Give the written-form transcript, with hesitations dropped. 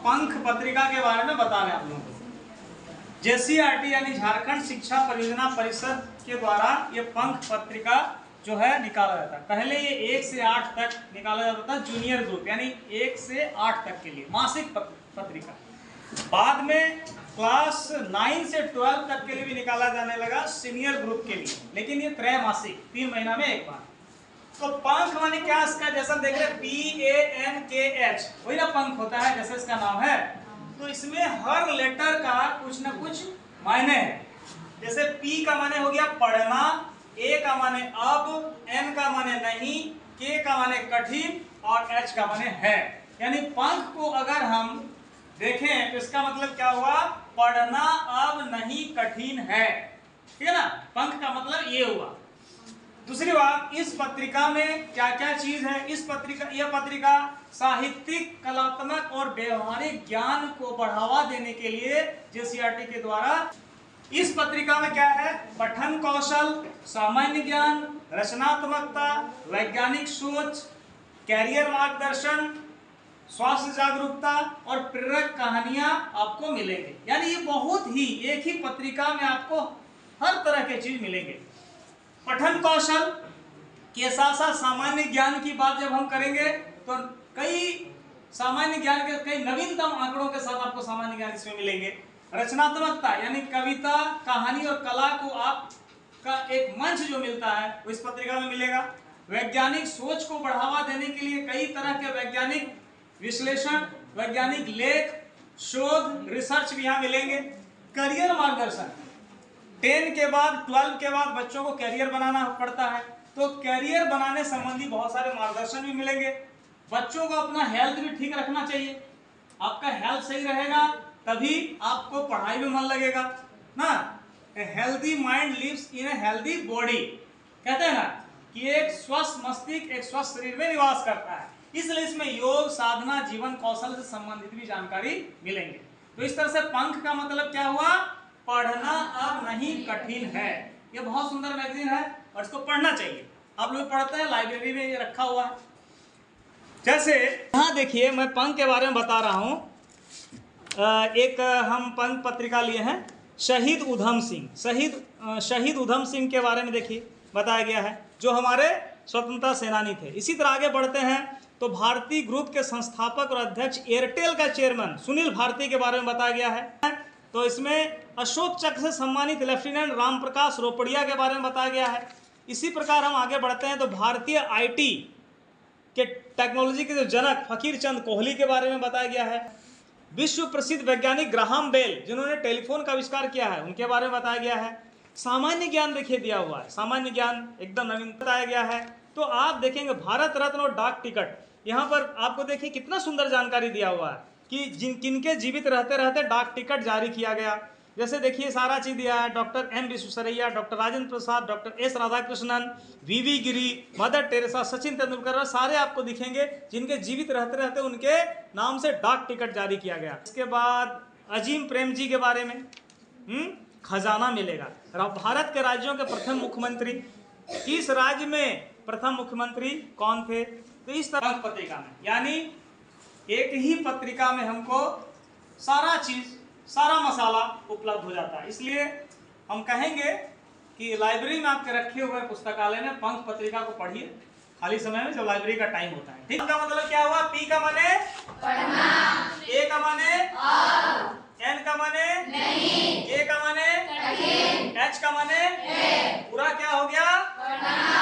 पंख पत्रिका के बारे में बता रहे हैं आप लोगों को। JCRT यानी झारखंड शिक्षा परियोजना परिषद के द्वारा ये पंख पत्रिका जो है निकाला जाता है। पहले ये 1 से 8 तक निकाला जाता था, जूनियर ग्रुप यानी 1 से 8 तक के लिए मासिक पत्रिका। बाद में क्लास 9 से 12 तक के लिए भी निकाला जाने लगा, सीनियर ग्रुप के लिए, लेकिन ये त्रैमासिक 3 महीना में एक बार। तो पंख माने क्या, इसका जैसा देख रहे PANKH, वही ना पंख होता है जैसे इसका नाम है। तो इसमें हर लेटर का कुछ ना कुछ मायने है। जैसे P का माने हो गया पढ़ना, A का माने अब, N का माने नहीं, K का माने कठिन और H का माने है। यानी पंख को अगर हम देखें तो इसका मतलब क्या हुआ, पढ़ना अब नहीं कठिन है, ठीक है ना। पंख का मतलब ये हुआ। दूसरी बात, इस पत्रिका में क्या क्या चीज है। इस पत्रिका, यह पत्रिका साहित्यिक, कलात्मक और व्यवहारिक ज्ञान को बढ़ावा देने के लिए JCRT के द्वारा, इस पत्रिका में क्या है, पठन कौशल, सामान्य ज्ञान, रचनात्मकता, वैज्ञानिक सोच, कैरियर मार्गदर्शन, स्वास्थ्य जागरूकता और प्रेरक कहानियां आपको मिलेंगे। यानी ये बहुत ही, एक ही पत्रिका में आपको हर तरह के चीज मिलेंगे। पठन कौशल के साथ साथ सामान्य ज्ञान की बात जब हम करेंगे तो कई सामान्य ज्ञान के कई नवीनतम आंकड़ों के साथ आपको सामान्य ज्ञान इसमें मिलेंगे। रचनात्मकता यानी कविता, कहानी और कला को आपका एक मंच जो मिलता है वो इस पत्रिका में मिलेगा। वैज्ञानिक सोच को बढ़ावा देने के लिए कई तरह के वैज्ञानिक विश्लेषण, वैज्ञानिक लेख, शोध, रिसर्च भी यहाँ मिलेंगे। करियर मार्गदर्शन, 10 के बाद 12 के बाद बच्चों को कैरियर बनाना पड़ता है, तो कैरियर बनाने संबंधी बहुत सारे मार्गदर्शन भी मिलेंगे। बच्चों को अपना हेल्थ भी ठीक रखना चाहिए। आपका हेल्थ सही रहेगा तभी आपको पढ़ाई में मन लगेगा ना। Healthy mind lives in a healthy body, कहते हैं ना कि एक स्वस्थ मस्तिष्क एक स्वस्थ शरीर में निवास करता है। इसलिए इसमें योग, साधना, जीवन कौशल से संबंधित भी जानकारी मिलेंगे। तो इस तरह से पंख का मतलब क्या हुआ, पढ़ना अब नहीं कठिन है। ये बहुत सुंदर मैगजीन है और इसको पढ़ना चाहिए। आप लोग पढ़ते हैं, लाइब्रेरी में ये रखा हुआ है। जैसे यहाँ देखिए, मैं पंख के बारे में बता रहा हूँ। एक हम पंख पत्रिका लिए हैं, शहीद उधम सिंह। शहीद उधम सिंह के बारे में देखिए बताया गया है, जो हमारे स्वतंत्रता सेनानी थे। इसी तरह आगे बढ़ते हैं तो भारती ग्रुप के संस्थापक और अध्यक्ष, एयरटेल का चेयरमैन सुनील भारती के बारे में बताया गया है। तो इसमें अशोक चक्र से सम्मानित लेफ्टिनेंट राम प्रकाश रोपड़िया के बारे में बताया गया है। इसी प्रकार हम आगे बढ़ते हैं तो भारतीय IT के टेक्नोलॉजी के जो जनक फकीर चंद कोहली के बारे में बताया गया है। विश्व प्रसिद्ध वैज्ञानिक ग्राहम बेल, जिन्होंने टेलीफोन का आविष्कार किया है, उनके बारे में बताया गया है। सामान्य ज्ञान देखिए दिया हुआ है, सामान्य ज्ञान एकदम नवीन बताया गया है। तो आप देखेंगे भारत रत्न और डाक टिकट, यहाँ पर आपको देखिए कितना सुंदर जानकारी दिया हुआ है कि किनके जीवित रहते रहते डाक टिकट जारी किया गया। जैसे देखिए सारा चीज दिया है, doctor M Visvesvaraya, doctor Rajendra Prasad, doctor S Radhakrishnan, VV Giri, mother Teresa, Sachin Tendulkar, सारे आपको दिखेंगे जिनके जीवित रहते रहते उनके नाम से डाक टिकट जारी किया गया। इसके बाद अजीम प्रेम जी के बारे में खजाना मिलेगा। भारत के राज्यों के प्रथम मुख्यमंत्री, इस राज्य में प्रथम मुख्यमंत्री कौन थे। तो इस तरह पत्रिका में, यानी एक ही पत्रिका में हमको सारा चीज, सारा मसाला उपलब्ध हो जाता है। इसलिए हम कहेंगे कि लाइब्रेरी में आपके रखे हुए पुस्तकालय में पंख पत्रिका को पढ़िए खाली समय में, जब लाइब्रेरी का टाइम होता है। ठीक, का मतलब क्या हुआ, P का माने पढ़ना, A का माने अब, N का माने नहीं, K का माने कठिन, H का माने है। पूरा क्या हो गया, पढ़ना।